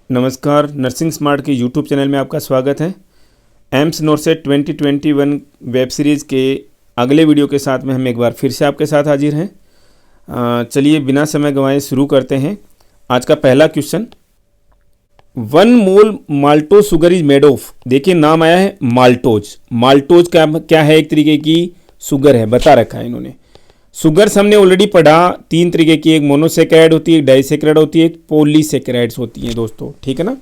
नमस्कार, nursing smart के YouTube channel में आपका स्वागत है। एम्स नोरसेट 2021 वेब सीरीज़ के अगले वीडियो के साथ में हम एक बार फिर से आपके साथ हाजिर हैं। चलिए बिना समय गंवाए शुरू करते हैं। आज का पहला question, 1 mole maltose sugar is made of. देखिए नाम आया है माल्टोज। माल्टोज क्या है? एक तरीके की शुगर है, बता रखा है इन्होंने। शुगर्स हमने ऑलरेडी पढ़ा, 3 तरीके की, एक मोनोसेकेराइड होती है, एक डाइसेकेराइड होती है, एक पॉलीसेकेराइड्स होती हैं दोस्तों, ठीक है ना।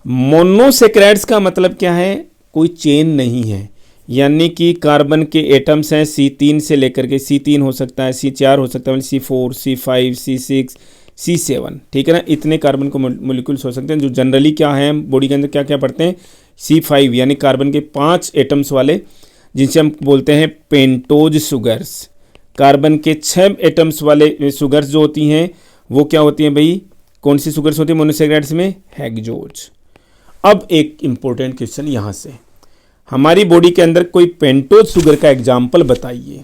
मोनोसेकेराइड्स का मतलब क्या है? कोई चेन नहीं है, यानी कि कार्बन के एटम्स हैं C3 से लेकर के, C3 हो सकता है, C4 हो सकता है, C4, C5, C6, C7, ठीक है ना। इतने कार्बन को मोलिक्यूल्स हो सकते हैं जो जनरली क्या है, बॉडी के अंदर क्या क्या पढ़ते हैं, C5 यानी कार्बन के 5 एटम्स वाले, जिनसे हम बोलते हैं पेंटोज शुगर्स। कार्बन के 6 एटम्स वाले शुगर्स जो होती हैं वो क्या होती हैं भाई? कौन सी शुगर्स होती है मोनोसेकेराइड्स में? हेक्सोज। अब एक इंपॉर्टेंट क्वेश्चन यहाँ से, हमारी बॉडी के अंदर कोई पेंटोज शुगर का एग्जाम्पल बताइए।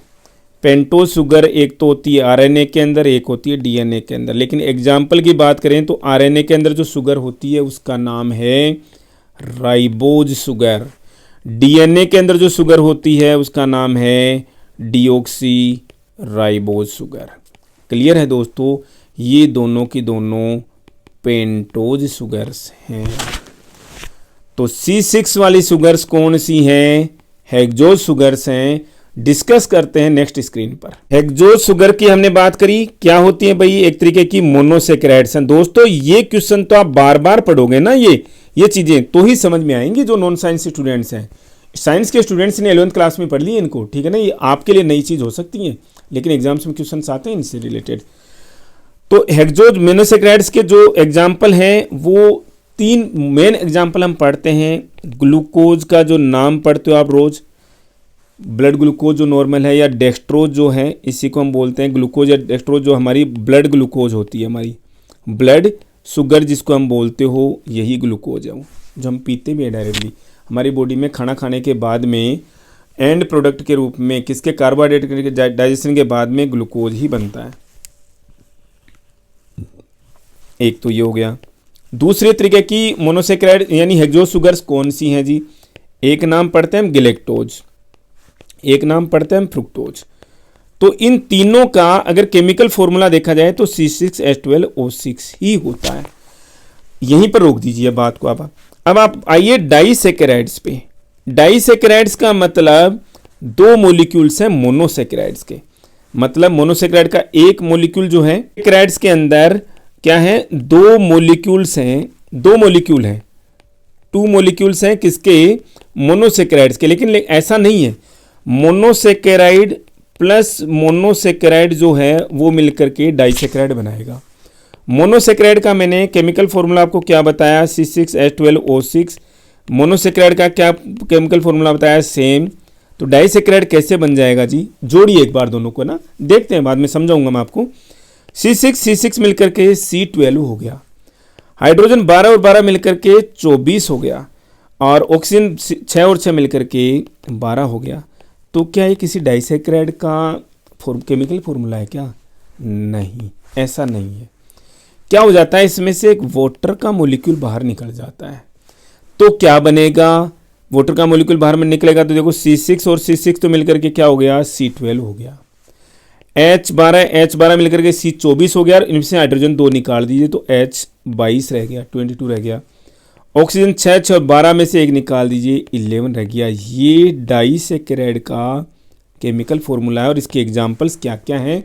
पेंटोज शुगर एक तो होती है आरएनए के अंदर, एक होती है डीएनए के अंदर, लेकिन एग्जाम्पल की बात करें तो आरएनए के अंदर जो शुगर होती है उसका नाम है राइबोज शुगर। डीएनए के अंदर जो शुगर होती है उसका नाम है डीऑक्सी राइबोज शुगर। क्लियर है दोस्तों? ये दोनों की दोनों पेंटोज शुगर्स हैं। तो C6 वाली शुगर्स कौन सी हैं? हेक्सोज शुगर्स हैं। डिस्कस करते हैं नेक्स्ट स्क्रीन पर। हेक्सोज शुगर की हमने बात करी, क्या होती है भाई? एक तरीके की मोनोसेकेराइड्स हैं। दोस्तों ये क्वेश्चन तो आप बार बार पढ़ोगे ना, ये चीजें तो ही समझ में आएंगी जो नॉन साइंस स्टूडेंट्स हैं। साइंस के स्टूडेंट्स ने 11th क्लास में पढ़ ली इनको, ठीक है ना। ये आपके लिए नई चीज हो सकती है, लेकिन एग्जाम्स में क्वेश्चंस आते हैं इनसे रिलेटेड। तो हेक्सोज मोनोसेकेराइड्स के जो एग्जाम्पल हैं वो 3 मेन एग्जाम्पल हम पढ़ते हैं। ग्लूकोज का जो नाम पढ़ते हो आप रोज, ब्लड ग्लूकोज जो नॉर्मल है, या डेक्सट्रोज जो है, इसी को हम बोलते हैं ग्लूकोज या डेक्सट्रोज, जो हमारी ब्लड ग्लूकोज होती है, हमारी ब्लड शुगर जिसको हम बोलते हो, यही ग्लूकोज है वो जो हम पीते भी है डायरेक्टली। हमारी बॉडी में खाना खाने के बाद में एंड प्रोडक्ट के रूप में किसके, कार्बोहाइड्रेट के डाइजेशन के बाद में ग्लूकोज ही बनता है। एक तो ये हो गया। दूसरे तरीके की मोनोसेकेराइड यानी हेक्सोज शुगर्स कौन सी हैं जी? एक नाम पढ़ते हैं हम गैलेक्टोज, एक नाम पढ़ते हैं हम फ्रुक्टोज। तो इन तीनों का अगर केमिकल फॉर्मूला देखा जाए तो C6H12O6 ही होता है। यहीं पर रोक दीजिए बात को। अब आप आइए डाइसेकेराइड्स पे। डाइसेकेराइड्स का मतलब 2 मॉलिक्यूल्स हैं मोनोसेकेराइड्स के। मतलब मोनोसेकेराइड का एक मॉलिक्यूल जो है, सेकेराइड्स के अंदर क्या है? 2 मॉलिक्यूल्स हैं, 2 मॉलिक्यूल हैं, 2 मॉलिक्यूल्स हैं किसके? मोनोसेकेराइड्स के। लेकिन ऐसा नहीं है, मोनोसेकेराइड प्लस मोनोसेकेराइड जो है वो मिलकर के डाइसेकेराइड बनाएगा। मोनोसेकेराइड का मैंने केमिकल फॉर्मूला आपको क्या बताया? C6H12O6। मोनोसेकेराइड का क्या केमिकल फॉर्मूला बताया? सेम। तो डाइसेकेराइड कैसे बन जाएगा जी? जोड़िए एक बार दोनों को ना, देखते हैं, बाद में समझाऊंगा मैं आपको। C6 मिलकर के C12 हो गया, हाइड्रोजन 12 और 12 मिलकर के 24 हो गया, और ऑक्सीजन 6 और 6 मिलकर के 12 हो गया। तो क्या ये किसी डाइसेकेराइड का केमिकल फॉर्मूला है क्या? नहीं, ऐसा नहीं है। क्या हो जाता है, इसमें से एक वाटर का मॉलिक्यूल बाहर निकल जाता है। तो क्या बनेगा? वाटर का मॉलिक्यूल बाहर में निकलेगा तो देखो C6 और C6 तो मिलकर के क्या हो गया? C12 हो गया। H12 मिलकर के C24 हो गया, इनसे हाइड्रोजन 2 निकाल दीजिए तो H22 रह गया, 22 रह गया। ऑक्सीजन 6 और 12 में से एक निकाल दीजिए, 11 रह गया। ये डाइसेकेराइड का केमिकल फॉर्मूला है। और इसके एग्जाम्पल्स क्या क्या हैं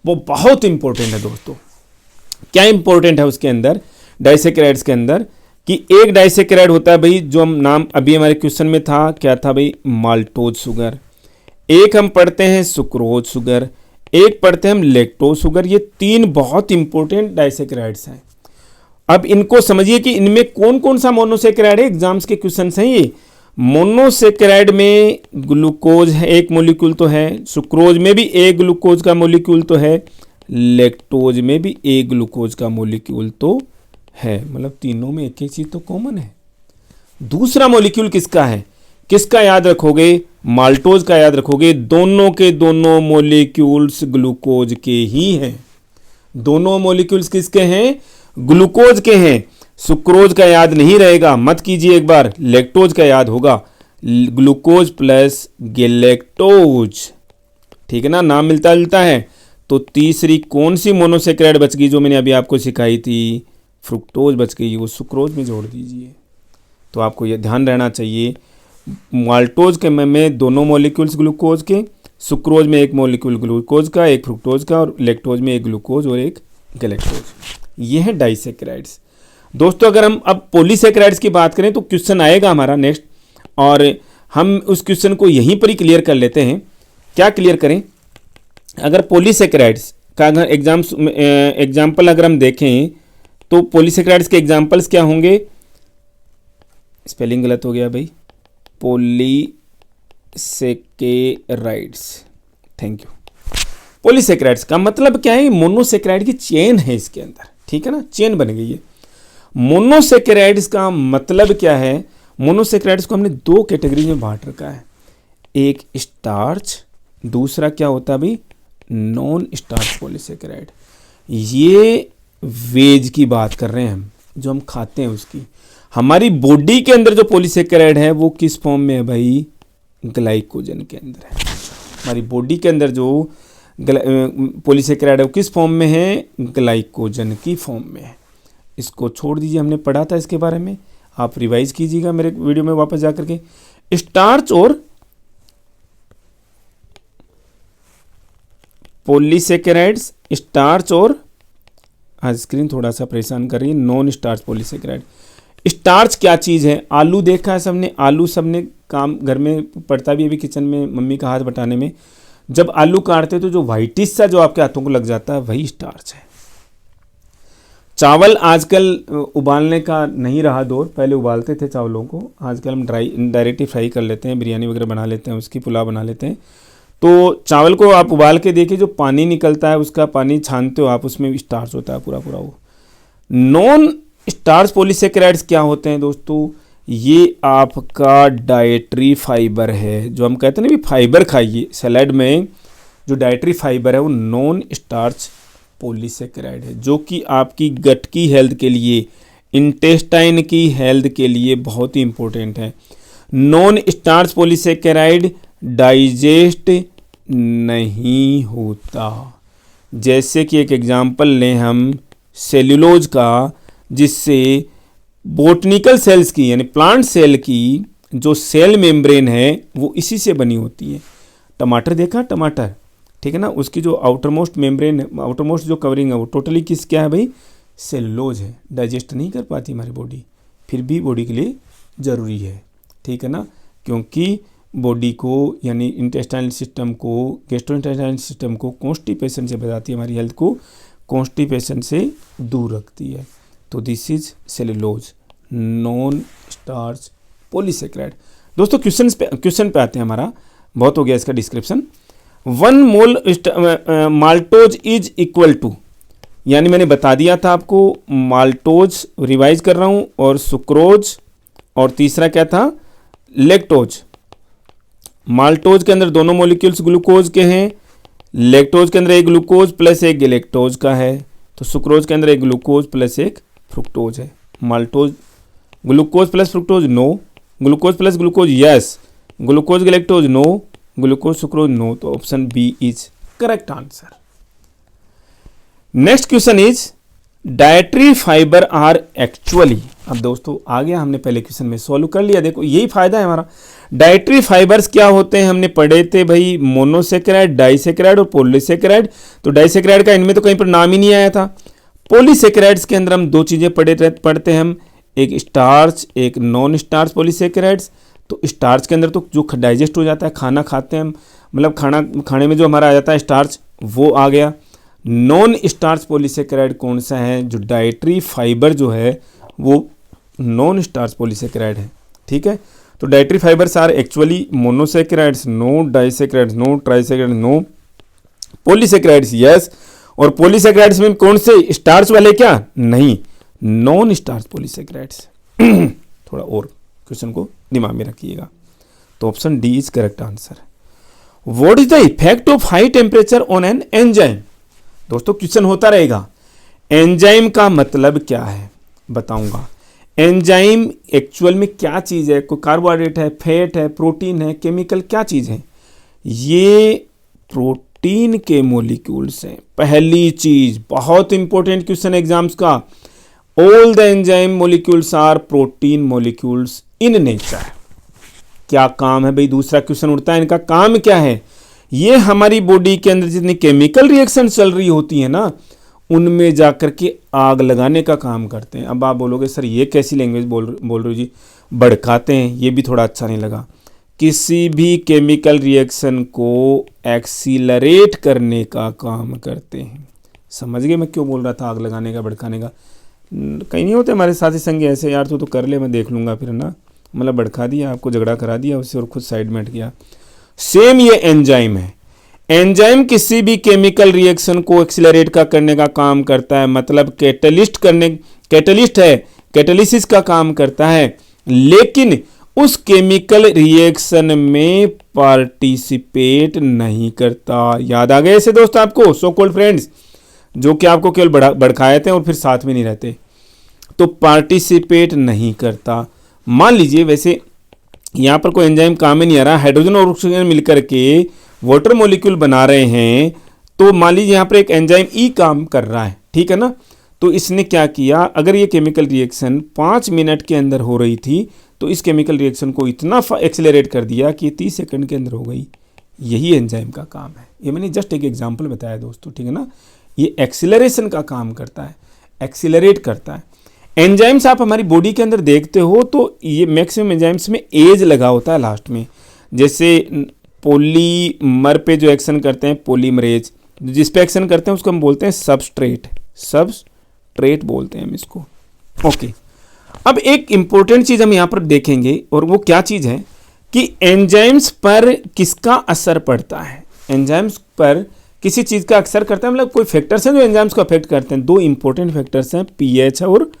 वो बहुत इंपॉर्टेंट है दोस्तों। क्या इंपॉर्टेंट है उसके अंदर, डाइसेकेराइड्स के अंदर, कि एक डाइसेकेराइड होता है भाई, जो हम नाम अभी हमारे क्वेश्चन में था, क्या था भाई? Maltose sugar. एक हम पढ़ते हैं सुक्रोज शुगर, एक पढ़ते हैं हम लैक्टोज शुगर। ये 3 बहुत इंपॉर्टेंट डाइसेकेराइड्स हैं। अब इनको समझिए कि इनमें कौन कौन सा मोनोसेकेराइड है। एग्जाम्स के क्वेश्चन हैं ये। मोनोसेकेराइड में ग्लूकोज है, एक मॉलिक्यूल तो है, सुक्रोज में भी एक ग्लूकोज का मॉलिक्यूल तो है, लैक्टोज में भी एक ग्लूकोज का मॉलिक्यूल तो है। मतलब तीनों में एक एक चीज तो कॉमन है। दूसरा मॉलिक्यूल किसका है? किसका याद रखोगे? माल्टोज का याद रखोगे। दोनों के दोनों मॉलिक्यूल्स ग्लूकोज के ही हैं। दोनों मॉलिक्यूल्स किसके हैं? ग्लूकोज के हैं। सुक्रोज का याद नहीं रहेगा, मत कीजिए, एक बार लैक्टोज का याद होगा, ग्लूकोज प्लस गैलेक्टोज, ठीक है ना, नाम मिलता जुलता है। तो तीसरी कौन सी मोनोसेक्राइड बच गई जो मैंने अभी आपको सिखाई थी, फ्रुक्टोज बच गई, वो सुक्रोज में जोड़ दीजिए। तो आपको ये ध्यान रहना चाहिए, माल्टोज के में दोनों मॉलिक्यूल्स ग्लूकोज के, सुक्रोज में एक मॉलिक्यूल ग्लूकोज का, एक फ्रुक्टोज का, और लैक्टोज में एक ग्लूकोज और एक गैलेक्टोज। ये है डाइसेक्राइड्स। दोस्तों अगर हम अब पॉलीसेक्राइड्स की बात करें तो क्वेश्चन आएगा हमारा नेक्स्ट, और हम उस क्वेश्चन को यहीं पर ही क्लियर कर लेते हैं। क्या क्लियर करें, अगर पॉलीसेक्राइड्स का अगर एग्जाम्पल अगर हम देखें तो पॉलीसेक्राइड्स के एग्जाम्पल्स क्या होंगे, स्पेलिंग गलत हो गया भाई, पॉलीसेकेराइड्स, थैंक यू। पॉलीसेक्राइड्स का मतलब क्या है, मोनोसेक्राइड की चेन है इसके अंदर, ठीक है ना, चेन बन गई है। मोनोसेक्राइड्स का मतलब क्या है, मोनोसेक्राइड्स को हमने दो कैटेगरी में बांट रखा है, एक स्टार्च, दूसरा क्या होता है भाई, नॉन स्टार्च पॉलीसेक्राइड। ये वेज की बात कर रहे हैं हम, जो हम खाते हैं उसकी। हमारी बॉडी के अंदर जो पॉलीसेक्राइड है वो किस फॉर्म में है भाई, ग्लाइकोजन के अंदर है। हमारी बॉडी के अंदर जो पॉलीसेक्राइड है वो किस फॉर्म में है, ग्लाइकोजन की फॉर्म में है। इसको छोड़ दीजिए, हमने पढ़ा था इसके बारे में, आप रिवाइज कीजिएगा मेरे वीडियो में वापस जा करके। स्टार्च और पॉलीसेक्राइड्स, स्टार्च और, आज स्क्रीन थोड़ा सा परेशान कर रही है, नॉन स्टार्च पॉलीसेक्राइड। स्टार्च क्या चीज़ है, आलू देखा है सबने, आलू सबने काम घर में पड़ता भी अभी किचन में मम्मी का हाथ बटाने में, जब आलू काटते तो जो व्हाइटिश सा जो आपके हाथों को लग जाता है वही स्टार्च है। चावल आजकल उबालने का नहीं रहा दौर, पहले उबालते थे चावलों को, आजकल हम डायरेक्ट ही फ्राई कर लेते हैं, बिरयानी वगैरह बना लेते हैं, उसकी पुलाव बना लेते हैं। तो चावल को आप उबाल के देखिए, जो पानी निकलता है उसका पानी छानते हो आप, उसमें स्टार्च होता है पूरा पूरा। वो नॉन स्टार्च पॉलीसेक्राइड्स क्या होते हैं दोस्तों, ये आपका डाइटरी फाइबर है, जो हम कहते हैं ना भी फाइबर खाइए, सलाद में जो डाइटरी फाइबर है वो नॉन स्टार्च पॉलीसेक्राइड है, जो कि आपकी गट की हेल्थ के लिए, इंटेस्टाइन की हेल्थ के लिए बहुत ही इंपॉर्टेंट है। नॉन स्टार्च पॉलीसेक्राइड डाइजेस्ट नहीं होता। जैसे कि एक एग्जांपल लें हम सेल्यूलोज का, जिससे बोटनिकल सेल्स की यानी प्लांट सेल की जो सेल मेम्ब्रेन है वो इसी से बनी होती है। टमाटर देखा, टमाटर, ठीक है ना, उसकी जो outer most membrane, outer most जो कवरिंग है वो टोटली किस क्या है भाई, सेल्यूलोज है। डाइजेस्ट नहीं कर पाती हमारी बॉडी, फिर भी बॉडी के लिए ज़रूरी है, ठीक है ना, क्योंकि बॉडी को यानी इंटेस्टाइनल सिस्टम को, गैस्ट्रोइंटेस्टाइनल सिस्टम को कॉन्स्टिपेशन से बचाती है, हमारी हेल्थ को कॉन्स्टिपेशन से दूर रखती है। तो this is cellulose, non starch polysaccharide. दोस्तों क्वेश्चन पे आते हैं, हमारा बहुत हो गया इसका description. 1 mole maltose is equal to, यानी मैंने बता दिया था आपको, माल्टोज रिवाइज कर रहा हूँ, और सुक्रोज, और तीसरा क्या था, लैक्टोज। माल्टोज के अंदर दोनों मॉलिक्यूल्स ग्लूकोज के हैं, लैक्टोज के अंदर एक ग्लूकोज प्लस एक गैलेक्टोज का है, तो सुक्रोज के अंदर एक ग्लूकोज प्लस एक फ्रुक्टोज है। Maltose glucose plus fructose no, glucose plus glucose yes, glucose galactose no, glucose sucrose no, तो option B is correct answer. Next question is dietary fibre are actually, अब दोस्तों आ गया, हमने पहले क्वेश्चन में solve कर लिया, देखो यही फायदा है हमारा। डाइटरी फाइबर्स क्या होते हैं, हमने पढ़े थे भाई, मोनोसेक्राइड, डाइसेक्राइड और पॉलीसेक्राइड। तो डाइसेक्राइड का इनमें तो कहीं पर नाम ही नहीं आया था। पॉलीसेक्राइड्स के अंदर हम दो चीज़ें पढ़ते हैं हम, एक स्टार्च, एक नॉन स्टार्च पॉलीसेक्राइड्स। तो स्टार्च के अंदर तो जो डाइजेस्ट हो जाता है, खाना खाते हैं हम, मतलब खाने में जो हमारा आ जाता है स्टार्च, वो आ गया। नॉन स्टार्च पॉलीसेक्राइड कौन सा है, जो डाइटरी फाइबर जो है वो नॉन स्टार्च पॉलीसेक्राइड है, ठीक है। तो dietary fibres are actually monosaccharides no, disaccharides no, trisaccharides no, polysaccharides yes, और पॉलीसेक्राइड्स में कौन से, स्टार्च वाले क्या नहीं, नॉन स्टार्च पॉलीसेक्राइड्स। थोड़ा और क्वेश्चन को दिमाग में रखिएगा। तो option D is correct answer. What is the effect of high temperature on an enzyme. दोस्तों क्वेश्चन होता रहेगा, एंजाइम का मतलब क्या है। बताऊंगा। एंजाइम एक्चुअल में क्या चीज़ है, कोई कार्बोहाइड्रेट है, फैट है, प्रोटीन है, केमिकल, क्या चीज़ है? ये प्रोटीन के मॉलिक्यूल्स हैं। पहली चीज, बहुत इंपॉर्टेंट क्वेश्चन एग्जाम्स का, all the enzyme molecules are protein molecules in nature. क्या काम है भाई? दूसरा क्वेश्चन उठता है, इनका काम क्या है? ये हमारी बॉडी के अंदर जितनी केमिकल रिएक्शन चल रही होती है ना, उनमें जाकर के आग लगाने का काम करते हैं। अब आप बोलोगे सर ये कैसी लैंग्वेज बोल रहे हो जी? भड़काते हैं, ये भी थोड़ा अच्छा नहीं लगा। किसी भी केमिकल रिएक्शन को एक्सीलरेट करने का काम करते हैं। समझ गए मैं क्यों बोल रहा था आग लगाने का, भड़काने का? कहीं नहीं होते हमारे साथी संगी ऐसे, यार तो कर ले, मैं देख लूँगा फिर ना, मतलब भड़का दिया, आपको झगड़ा करा दिया उससे और खुद साइड में हट गया। सेम ये एंजाइम है। एंजाइम किसी भी केमिकल रिएक्शन को एक्सीलरेट का करने का काम करता है, मतलब कैटलिस्ट है, कैटालिसिस का काम करता है, लेकिन उस केमिकल रिएक्शन में पार्टिसिपेट नहीं करता। याद आ गए ऐसे दोस्त आपको, सो कॉल्ड फ्रेंड्स, जो कि आपको केवल भड़काए थे और फिर साथ में नहीं रहते, तो पार्टिसिपेट नहीं करता। मान लीजिए वैसे यहाँ पर कोई एंजाइम काम में नहीं आ रहा, हाइड्रोजन और ऑक्सीजन मिलकर के वाटर मॉलिक्यूल बना रहे हैं, तो मान लीजिए यहाँ पर एक एंजाइम ई काम कर रहा है, ठीक है ना? तो इसने क्या किया, अगर ये केमिकल रिएक्शन 5 मिनट के अंदर हो रही थी, तो इस केमिकल रिएक्शन को इतना एक्सेलरेट कर दिया कि 30 सेकंड के अंदर हो गई। यही एंजाइम का काम है। ये मैंने जस्ट एक एग्जांपल बताया दोस्तों, ठीक है ना? ये एक्सेलरेशन का काम करता है, एक्सेलरेट करता है। एंजाइम्स आप हमारी बॉडी के अंदर देखते हो तो ये मैक्सिमम एंजाइम्स में एज लगा होता है लास्ट में। जैसे पॉलीमर पे जो एक्शन करते हैं, पॉलीमरेज, जिस पे एक्शन करते हैं उसको हम बोलते हैं सबस्ट्रेट बोलते हैं हम इसको। ओके, अब एक इंपॉर्टेंट चीज हम यहां पर देखेंगे, और वो क्या चीज है कि एंजाइम्स पर किसका असर पड़ता है। एंजाइम्स पर किसी चीज का असर करता है, मतलब कोई फैक्टर्स हैं जो एंजाइम्स को अफेक्ट करते हैं। 2 इंपॉर्टेंट फैक्टर्स हैं, पीएच और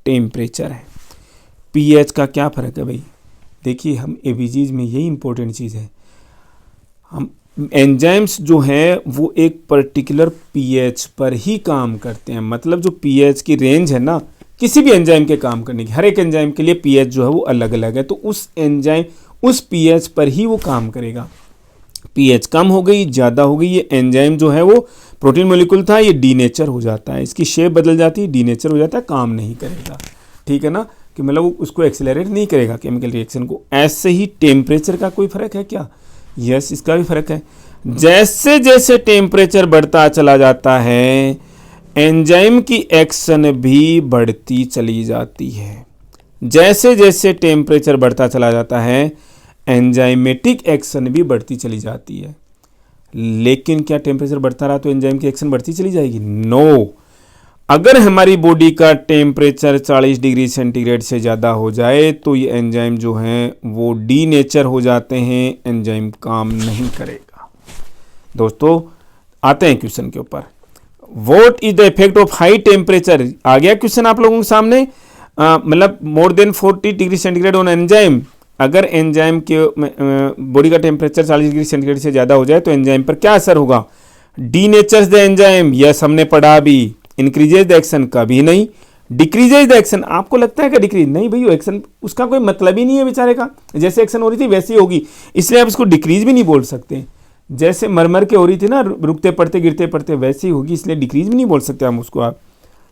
टेम्परेचर है। पीएच का क्या फर्क है भाई? देखिए, हम एबीजीज में यही इंपॉर्टेंट चीज है, हम एंजाइम्स जो हैं वो एक पर्टिकुलर पीएच पर ही काम करते हैं। मतलब जो पीएच की रेंज है ना, किसी भी एंजाइम के काम करने की, हर एक एंजाइम के लिए पीएच जो है वो अलग अलग है, तो उस एंजाइम उस पीएच पर ही वो काम करेगा। पीएच कम हो गई, ज़्यादा हो गई, ये एंजाइम जो है वो प्रोटीन मॉलिक्यूल था, ये डीनेचर हो जाता है, इसकी शेप बदल जाती है, डीनेचर हो जाता है, काम नहीं करेगा। ठीक है ना, कि मतलब वो उसको एक्सेलरेट नहीं करेगा केमिकल रिएक्शन को। ऐसे ही टेम्परेचर का कोई फर्क है क्या? यस, इसका भी फर्क है। जैसे जैसे टेम्परेचर बढ़ता चला जाता है, एंजाइम की एक्शन भी बढ़ती चली जाती है। जैसे जैसे टेम्परेचर बढ़ता चला जाता है, एंजाइमेटिक एक्शन भी बढ़ती चली जाती है। लेकिन क्या टेम्परेचर बढ़ता रहा तो एंजाइम की एक्शन बढ़ती चली जाएगी? नो। अगर हमारी बॉडी का टेम्परेचर 40 डिग्री सेंटीग्रेड से ज़्यादा हो जाए तो ये एंजाइम जो हैं वो डीनेचर हो जाते हैं, एंजाइम काम नहीं करेगा। दोस्तों, आते हैं क्वेश्चन के ऊपर। What is the effect of high temperature? आ गया क्वेश्चन आप लोगों के सामने। मतलब more than 40 degree centigrade on enzyme. अगर एंजाइम के बॉडी का टेम्परेचर 40 डिग्री सेंटीग्रेड से ज़्यादा हो जाए तो एंजाइम पर क्या असर होगा? डीनेचर्स द एंजाइम, यस हमने पढ़ा अभी। इंक्रीजेज द एक्शन, कभी नहीं। डिक्रीजेज द एक्शन, आपको लगता है कि डिक्रीज नहीं भाई, वो एक्शन उसका कोई मतलब ही नहीं है बेचारे का, जैसे एक्शन हो रही थी वैसी होगी, इसलिए आप इसको डिक्रीज भी नहीं बोल सकते। जैसे मरमर के हो रही थी ना, रुकते पड़ते गिरते पड़ते, वैसी ही होगी, इसलिए डिक्रीज भी नहीं बोल सकते हम उसको। आप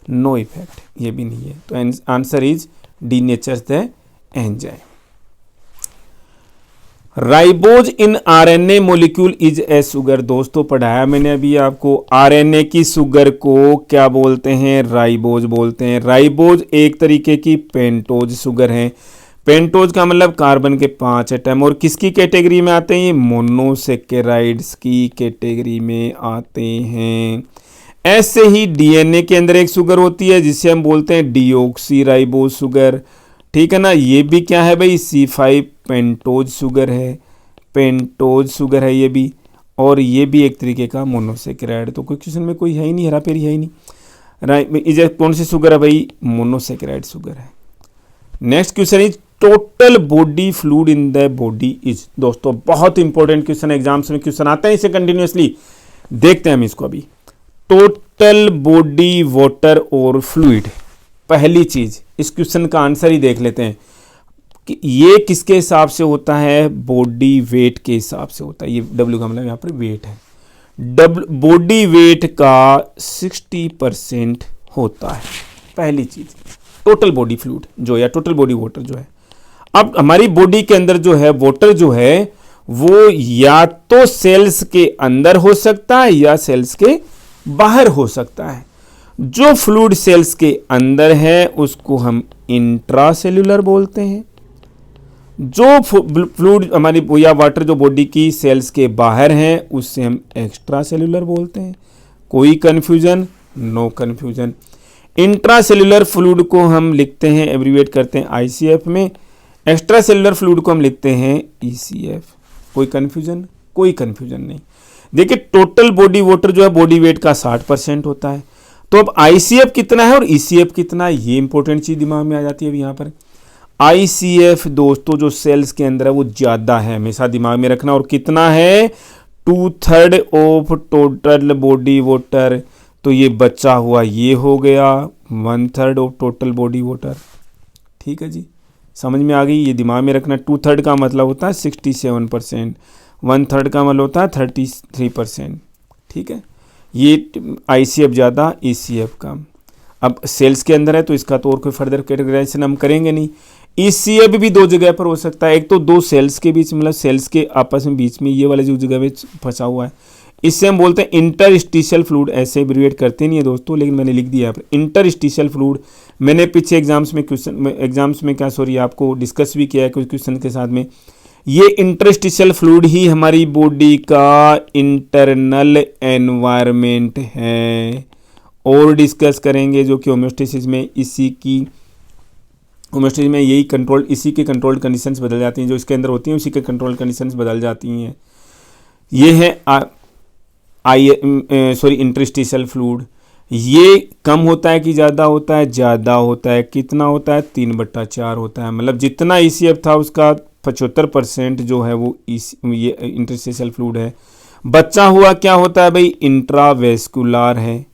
नो इफेक्ट, ये भी नहीं है। तो answer is denatures the enzyme. Ribose in RNA molecule is a sugar. दोस्तों, पढ़ाया मैंने अभी आपको, आरएनए की शुगर को क्या बोलते हैं? राइबोज बोलते हैं। राइबोज एक तरीके की पेंटोज शुगर है। पेंटोज का मतलब कार्बन के 5 एटम, और किसकी कैटेगरी में आते हैं? ये मोनोसेकेराइड्स की कैटेगरी में आते हैं। ऐसे ही डीएनए के अंदर एक शुगर होती है जिसे हम बोलते हैं डीऑक्सी राइबोज शुगर। ठीक है ना, ये भी क्या है भाई? C5 पेंटोज शुगर है, पेंटोज शुगर है ये भी, और ये भी एक तरीके का मोनोसेकेराइड। तो कोई क्वेश्चन में कोई है ही नहीं, हेरा फेरी है ही नहीं। राइट, कौन सी शुगर है भाई? मोनोसेकेराइड शुगर है। Next question is total body fluid in the body is. दोस्तों, बहुत इंपॉर्टेंट क्वेश्चन, एग्जाम्स में क्वेश्चन आते हैं इसे कंटिन्यूसली, देखते हैं हम इसको अभी। टोटल बॉडी वाटर और फ्लूइड, पहली चीज इस क्वेश्चन का आंसर ही देख लेते हैं कि ये किसके हिसाब से होता है, बॉडी वेट के हिसाब से होता है। ये W का मतलब यहाँ पर वेट है, बॉडी वेट का 60% होता है। पहली चीज टोटल बॉडी फ्लूइड जो या टोटल बॉडी वाटर जो है। अब हमारी बॉडी के अंदर जो है वाटर जो है वो या तो सेल्स के अंदर हो सकता है या सेल्स के बाहर हो सकता है। जो फ्लूइड सेल्स के अंदर है उसको हम इंट्रासेल्यूलर बोलते हैं। जो फ्लूइड हमारी या वाटर जो बॉडी की सेल्स के बाहर है उससे हम एक्स्ट्रा सेल्यूलर बोलते हैं। कोई confusion? No confusion. Intracellular fluid को हम लिखते हैं, एब्रीवेट करते हैं ICF में। एक्स्ट्रा सेल्यूलर फ्लूइड को हम लिखते हैं ECF। कोई कंफ्यूजन? कोई कंफ्यूजन नहीं। देखिए टोटल बॉडी वाटर जो है बॉडी वेट का 60% होता है। तो अब ICF कितना है और ECF कितना है, ये इंपॉर्टेंट चीज दिमाग में आ जाती है। अब यहाँ पर ICF दोस्तों जो सेल्स के अंदर है वो ज्यादा है, हमेशा दिमाग में रखना। और कितना है? 2/3 ऑफ टोटल बॉडी वाटर। तो ये बचा हुआ ये हो गया 1/3 ऑफ टोटल बॉडी वाटर। ठीक है जी, समझ में आ गई? ये दिमाग में रखना। 2/3 का मतलब होता है 67%, 1/3 का मतलब होता है 33%। ठीक है, ये ICF ज़्यादा ECF कम। अब सेल्स के अंदर है तो इसका तो और कोई फर्दर कैटेगराइजेशन हम करेंगे नहीं। ECF भी दो जगह पर हो सकता है, एक तो दो सेल्स के बीच, मतलब सेल्स के आपस में बीच में ये वाला जो जगह में फंसा हुआ है, इससे हम बोलते हैं इंटरस्टिशियल फ्लूइड। ऐसे एब्रीवेट करते नहीं है दोस्तों, लेकिन मैंने लिख दिया यहाँ पर इंटरस्टिशियल फ्लूइड। मैंने पीछे एग्जाम्स में आपको डिस्कस भी किया है कुछ क्वेश्चन के साथ में। ये इंटरस्टिशियल फ्लूइड ही हमारी बॉडी का इंटरनल एनवायरनमेंट है, और डिस्कस करेंगे जो कि होम्योस्टेसिस में होम्योस्टेसिस में यही कंट्रोल, इसी के कंट्रोल कंडीशंस बदल जाती हैं, जो इसके अंदर होती हैं उसी के कंट्रोल कंडीशंस बदल जाती हैं। ये है इंटरस्टिशियल फ्लूइड। ये कम होता है कि ज़्यादा होता है? ज़्यादा होता है। कितना होता है? 3/4 होता है। मतलब जितना ECF था उसका 75% जो है वो ये इंटरस्टिशियल फ्लूइड है। बचा हुआ क्या होता है भाई? इंट्रावेस्कुलर है।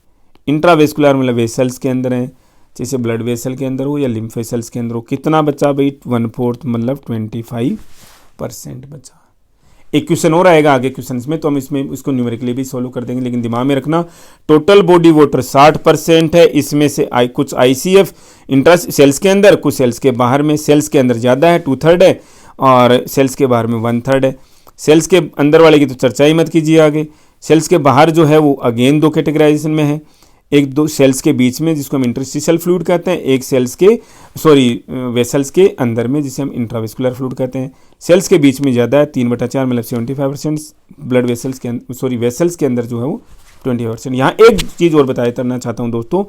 इंट्रावेस्कुलर मतलब वेसल्स के अंदर है, जैसे ब्लड वेसल के अंदर हो या लिम्फ वेसल्स के अंदर हो। कितना बचा भाई? 1/4 मतलब 25% बचा। एक क्वेश्चन और आएगा आगे क्वेश्चंस में, तो हम इसमें इसको न्यूमेरिकली भी सोल्व कर देंगे, लेकिन दिमाग में रखना टोटल बॉडी वाटर 60% है। इसमें से कुछ ICF इंट्रा सेल्स के अंदर, कुछ सेल्स के बाहर में। सेल्स के अंदर ज़्यादा है 2/3 है, और सेल्स के बाहर में 1/3 है। सेल्स के अंदर वाले की तो चर्चा ही मत कीजिए आगे। सेल्स के बाहर जो है वो अगेन दो कैटेगराइजेशन में है। एक दो सेल्स के बीच में जिसको हम इंटरस्टिशियल फ्लूइड कहते हैं, एक सेल्स के वेसल्स के अंदर में जिसे हम इंट्रावेस्कुलर फ्लूइड कहते हैं। सेल्स के बीच में ज़्यादा है 3/4 मतलब 75%। ब्लड वेसल्स के वेसल्स के अंदर जो है वो 20%। यहाँ एक चीज़ और बताया करना चाहता हूँ दोस्तों,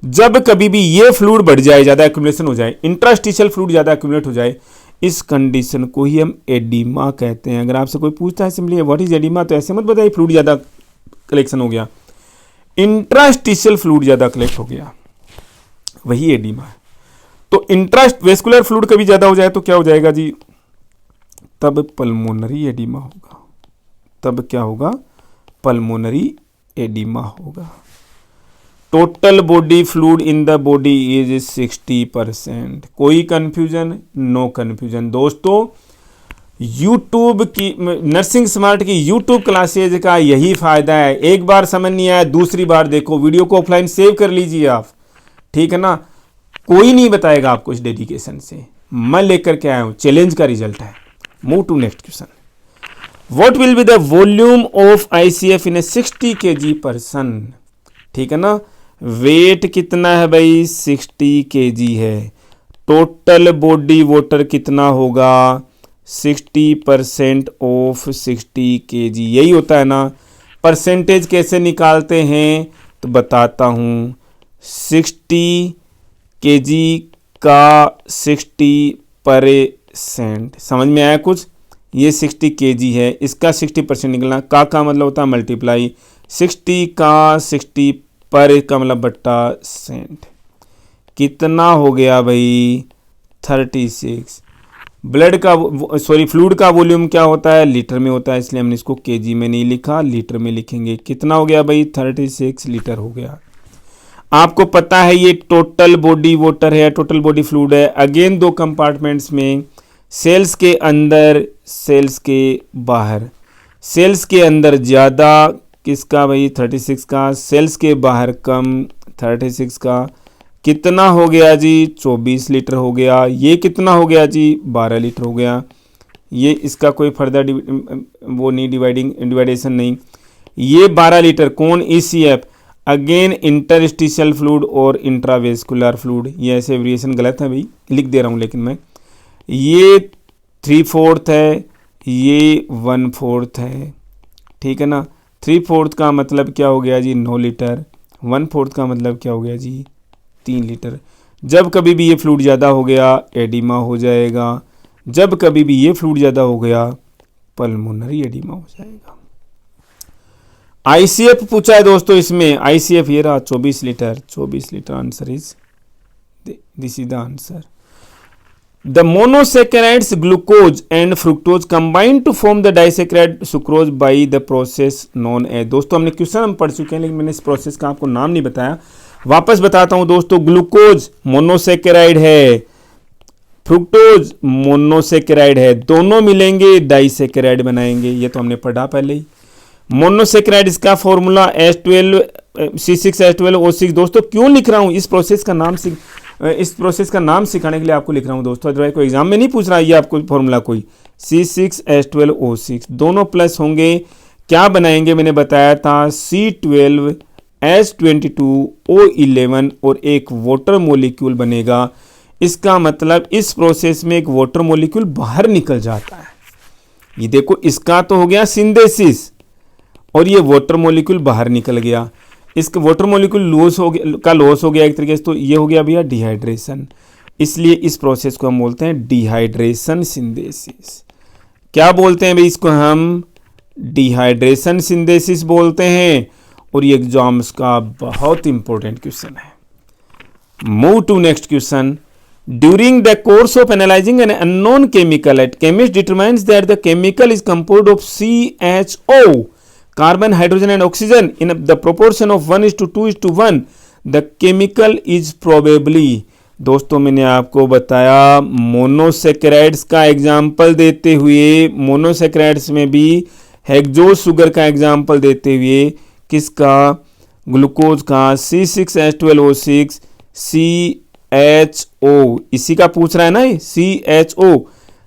जब कभी भी ये फ्लूइड बढ़ जाए, ज़्यादा एक्यूमुलेशन हो जाए, इंट्रास्टिशियल फ्लूइड ज़्यादा एक्यूमुलेट हो जाए, इस कंडीशन को ही हम एडिमा कहते हैं। अगर आपसे कोई पूछता है सिंपली व्हाट इज एडिमा, तो ऐसे मत बताइए फ्लूइड ज़्यादा कलेक्शन हो गया, इंट्रास्टिशियल फ्लूइड ज़्यादा कलेक्ट हो गया, वही एडिमा है। तो इंट्रावेस्कुलर फ्लूइड कभी ज़्यादा हो जाए तो क्या हो जाएगा जी? तब पल्मोनरी एडिमा होगा। तब क्या होगा? पल्मोनरी एडिमा होगा। Total body fluid in the body is 60%। कोई कंफ्यूजन? No confusion. दोस्तों यूट्यूब की नर्सिंग स्मार्ट की यूट्यूब क्लासेज का यही फायदा है, एक बार समझ नहीं आया दूसरी बार देखो, वीडियो को ऑफलाइन सेव कर लीजिए आप, ठीक है ना। कोई नहीं बताएगा आपको इस डेडिकेशन से, मैं लेकर के आया हूं, चैलेंज का रिजल्ट है। Move to next question. What will be the volume of ICF in a 60 kg person? ठीक है ना, वेट कितना है भाई? 60 kg है। टोटल बॉडी वाटर कितना होगा? 60% ऑफ 60 kg, यही होता है ना। परसेंटेज कैसे निकालते हैं तो बताता हूँ। 60 kg का 60%, समझ में आया कुछ? ये 60 kg है, इसका 60% निकलना, का मतलब होता है मल्टीप्लाई, 60 का 60 पर का मतलब बट्टा सेंट। कितना हो गया भाई? 36। ब्लड का फ्लूइड का वॉल्यूम क्या होता है? लीटर में होता है, इसलिए हमने इसको केजी में नहीं लिखा, लीटर में लिखेंगे। कितना हो गया भाई? 36 लीटर हो गया। आपको पता है ये टोटल बॉडी वाटर है, टोटल बॉडी फ्लूइड है। अगेन दो कंपार्टमेंट्स में, सेल्स के अंदर, सेल्स के बाहर। सेल्स के अंदर ज़्यादा किसका भाई 36 का, सेल्स के बाहर कम 36 का। कितना हो गया जी 24 लीटर हो गया। ये कितना हो गया जी 12 लीटर हो गया। ये इसका कोई फर्दर वो नहीं, डिवाइडेशन नहीं। ये 12 लीटर कौन ECF, अगेन इंटरस्टिशियल फ्लूइड और इंट्रावेस्कुलर फ्लूइड। ये ऐसे वेरिएशन गलत है भाई, लिख दे रहा हूँ लेकिन मैं। ये 3/4 है, ये 1/4 है, ठीक है ना। 3/4 का मतलब क्या हो गया जी 9 लीटर, 1/4 का मतलब क्या हो गया जी 3 लीटर। जब कभी भी ये फ्लूइड ज़्यादा हो गया एडिमा हो जाएगा, जब कभी भी ये फ्लूइड ज़्यादा हो गया पल्मोनरी एडिमा हो जाएगा। ICF पूछा है दोस्तों इसमें, ICF ये रहा 24 litre, 24 litre answer is this is the answer. The monosaccharides glucose and fructose combine to form the disaccharide sucrose by the process known as. दोस्तों हमने क्वेश्चन हम पढ़ चुके हैं लेकिन मैंने इस प्रोसेस का आपको नाम नहीं बताया, वापस बताता हूं दोस्तों। ग्लूकोज मोनोसैकेराइड है, फ्रुक्टोज मोनोसैकेराइड है, दोनों मिलेंगे डाइसैकेराइड बनाएंगे। ये तो हमने पढ़ा पहले ही। मोनोसैकेराइड इसका फॉर्मूला C6H12O6। दोस्तों क्यों लिख रहा हूं, इस प्रोसेस का नाम सिखाने के लिए आपको लिख रहा हूं दोस्तों, अदरवाइज कोई एग्जाम में नहीं पूछ रहा ये आपको फॉर्मूला कोई। C6H12O6 दोनों प्लस होंगे, क्या बनाएंगे मैंने बताया था C12H22O11 और एक वाटर मॉलिक्यूल बनेगा। इसका मतलब इस प्रोसेस में एक वाटर मॉलिक्यूल बाहर निकल जाता है। ये देखो इसका तो हो गया सिंथेसिस और ये वाटर मॉलिक्यूल बाहर निकल गया। इसका वाटर मॉलिक्यूल लॉस हो गया एक तरीके से, तो ये हो गया भैया डिहाइड्रेशन। इसलिए इस प्रोसेस को हम बोलते हैं डिहाइड्रेशन सिंथेसिस। क्या बोलते हैं भाई इसको हम, डिहाइड्रेशन सिंथेसिस बोलते हैं। और ये एग्जाम्स का बहुत इंपॉर्टेंट क्वेश्चन है। Move to next question. During the course of analyzing an unknown chemical, a chemist determines that the chemical is composed of CHO, carbon, hydrogen and oxygen in the proportion of 1:2:1. The chemical is probably, दोस्तों मैंने आपको बताया monosaccharides का example देते हुए, monosaccharides में भी hexose sugar का एग्जाम्पल देते हुए, किसका, ग्लूकोज का C6H12O6 CHO, इसी का पूछ रहा है ना ये CHO।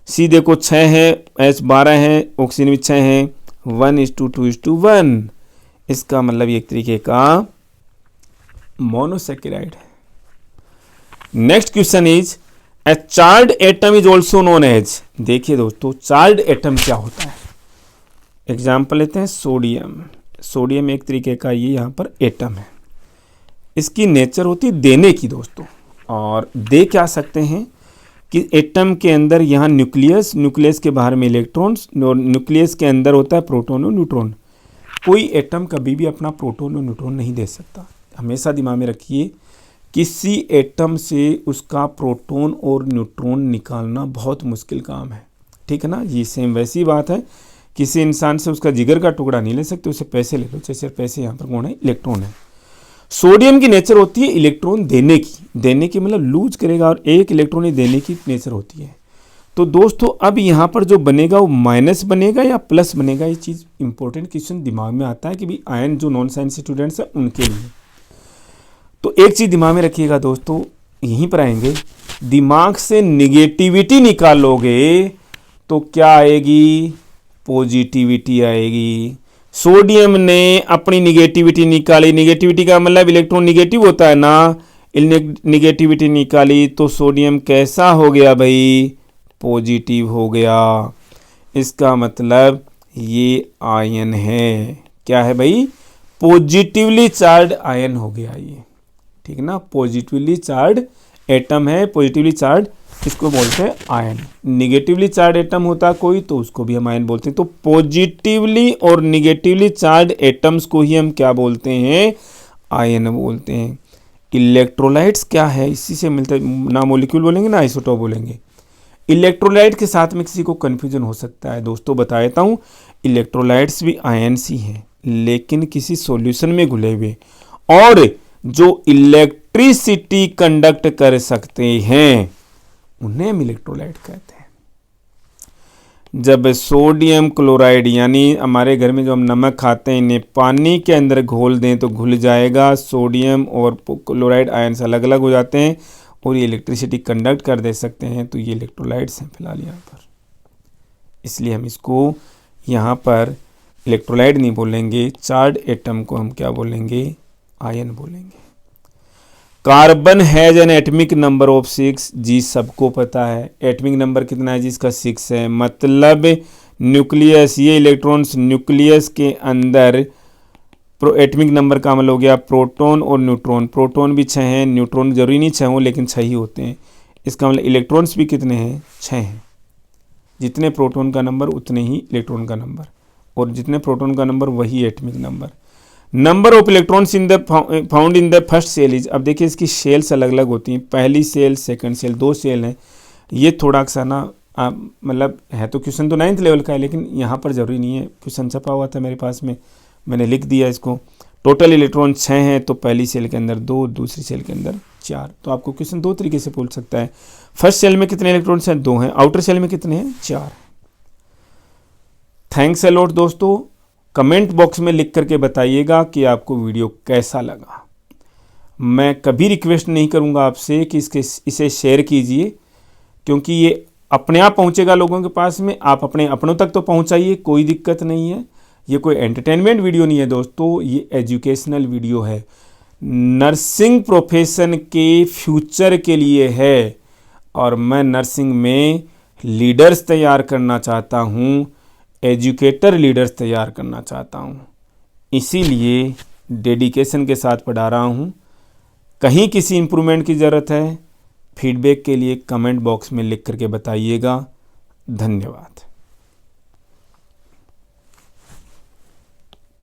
C देखो 6 है, H 12 है, ऑक्सीजन भी 6 है, 1:2:1। इसका मतलब एक तरीके का मोनोसैकेराइड है। Next question is a charged atom is also known as. देखिए दोस्तों चार्ल्ड एटम क्या होता है, एग्जाम्पल लेते हैं सोडियम। सोडियम एक तरीके का ये यहाँ पर एटम है, इसकी नेचर होती है देने की दोस्तों। और दे क्या सकते हैं कि एटम के अंदर यहाँ न्यूक्लियस, न्यूक्लियस के बाहर में इलेक्ट्रॉन्स, और न्यूक्लियस के अंदर होता है प्रोटॉन और न्यूट्रॉन। कोई एटम कभी भी अपना प्रोटॉन और न्यूट्रॉन नहीं दे सकता। हमेशा दिमाग में रखिए, किसी एटम से उसका प्रोटॉन और न्यूट्रॉन निकालना बहुत मुश्किल काम है, ठीक है ना। ये सेम वैसी बात है, किसी इंसान से उसका जिगर का टुकड़ा नहीं ले सकते, उससे पैसे ले लो, जैसे पैसे यहाँ पर कौन है, इलेक्ट्रॉन है। सोडियम की नेचर होती है इलेक्ट्रॉन देने की, देने की मतलब लूज करेगा, और एक इलेक्ट्रॉन ही देने की नेचर होती है। तो दोस्तों अब यहाँ पर जो बनेगा वो माइनस बनेगा या प्लस बनेगा, ये चीज़ इंपॉर्टेंट क्वेश्चन दिमाग में आता है कि भाई आयन जो नॉन साइंस स्टूडेंट्स हैं उनके लिए। तो एक चीज़ दिमाग में रखिएगा दोस्तों, यहीं पर आएंगे, दिमाग से निगेटिविटी निकालोगे तो क्या आएगी, पॉजिटिविटी आएगी। सोडियम ने अपनी निगेटिविटी निकाली, निगेटिविटी का मतलब इलेक्ट्रॉन निगेटिव होता है ना, निगेटिविटी निकाली तो सोडियम कैसा हो गया भाई, पॉजिटिव हो गया। इसका मतलब ये आयन है, क्या है भाई, पॉजिटिवली चार्ज आयन हो गया ये, ठीक है ना। पॉजिटिवली चार्ज एटम है, पॉजिटिवली चार्ज इसको बोलते हैं आयन। निगेटिवली चार्ज एटम होता कोई तो उसको भी हम आयन बोलते हैं। तो पॉजिटिवली और निगेटिवली चार्ज एटम्स को ही हम क्या बोलते हैं, आयन बोलते हैं। इलेक्ट्रोलाइट्स क्या है, इसी से मिलता है, ना मॉलिक्यूल बोलेंगे ना आइसोटोप बोलेंगे। इलेक्ट्रोलाइट के साथ में किसी को कन्फ्यूजन हो सकता है दोस्तों, बता देता हूँ, इलेक्ट्रोलाइट्स भी आयन्स ही हैं लेकिन किसी सॉल्यूशन में घुले हुए। और जो इलेक्ट्रिसिटी कंडक्ट कर सकते हैं उन्हें हम इलेक्ट्रोलाइट कहते हैं। जब सोडियम क्लोराइड यानी हमारे घर में जो हम नमक खाते हैं इन्हें पानी के अंदर घोल दें तो घुल जाएगा, सोडियम और क्लोराइड आयंस अलग अलग हो जाते हैं और ये इलेक्ट्रिसिटी कंडक्ट कर दे सकते हैं, तो ये इलेक्ट्रोलाइट्स हैं फिलहाल यहाँ पर। इसलिए हम इसको यहाँ पर इलेक्ट्रोलाइट नहीं बोलेंगे, चार्ज एटम को हम क्या बोलेंगे, आयन बोलेंगे। Carbon has an atomic number of 6, जी सबको पता है एटमिक नंबर कितना है, जिसका 6 है। मतलब न्यूक्लियस, ये इलेक्ट्रॉन्स न्यूक्लियस के अंदर एटमिक नंबर का अमल हो गया प्रोटॉन और न्यूट्रॉन। प्रोटॉन भी 6 हैं, न्यूट्रॉन जरूरी नहीं 6 हो लेकिन 6 ही होते हैं। इसका मतलब इलेक्ट्रॉन्स भी कितने हैं, 6 हैं। जितने प्रोटॉन का नंबर उतने ही इलेक्ट्रॉन का नंबर, और जितने प्रोटॉन का नंबर वही atomic number. Number of electrons in the found in the first shell is, अब देखिए इसकी शेल्स अलग अलग होती हैं, पहली सेल सेकंड सेल, 2 सेल हैं। ये थोड़ा सा ना मतलब है तो क्वेश्चन तो 9th लेवल का है लेकिन यहाँ पर ज़रूरी नहीं है, क्वेश्चन छपा हुआ था मेरे पास में, मैंने लिख दिया इसको। टोटल इलेक्ट्रॉन 6 हैं, तो पहली सेल के अंदर 2, दूसरी सेल के अंदर 4। तो आपको क्वेश्चन 2 तरीके से पूछ सकता है। फर्स्ट सेल में कितने इलेक्ट्रॉन्स हैं, 2 हैं। आउटर सेल में कितने हैं, 4। थैंक्स अ लॉट दोस्तों। कमेंट बॉक्स में लिख करके बताइएगा कि आपको वीडियो कैसा लगा। मैं कभी रिक्वेस्ट नहीं करूंगा आपसे कि इसे शेयर कीजिए, क्योंकि ये अपने आप पहुंचेगा लोगों के पास में। आप अपने अपनों तक तो पहुंचाइए, कोई दिक्कत नहीं है। ये कोई एंटरटेनमेंट वीडियो नहीं है दोस्तों, ये एजुकेशनल वीडियो है, नर्सिंग प्रोफेशन के फ्यूचर के लिए है। और मैं नर्सिंग में लीडर्स तैयार करना चाहता हूँ, एजुकेटर लीडर्स तैयार करना चाहता हूँ, इसीलिए डेडिकेशन के साथ पढ़ा रहा हूँ। कहीं किसी इम्प्रूवमेंट की ज़रूरत है, फीडबैक के लिए कमेंट बॉक्स में लिख करके बताइएगा। धन्यवाद।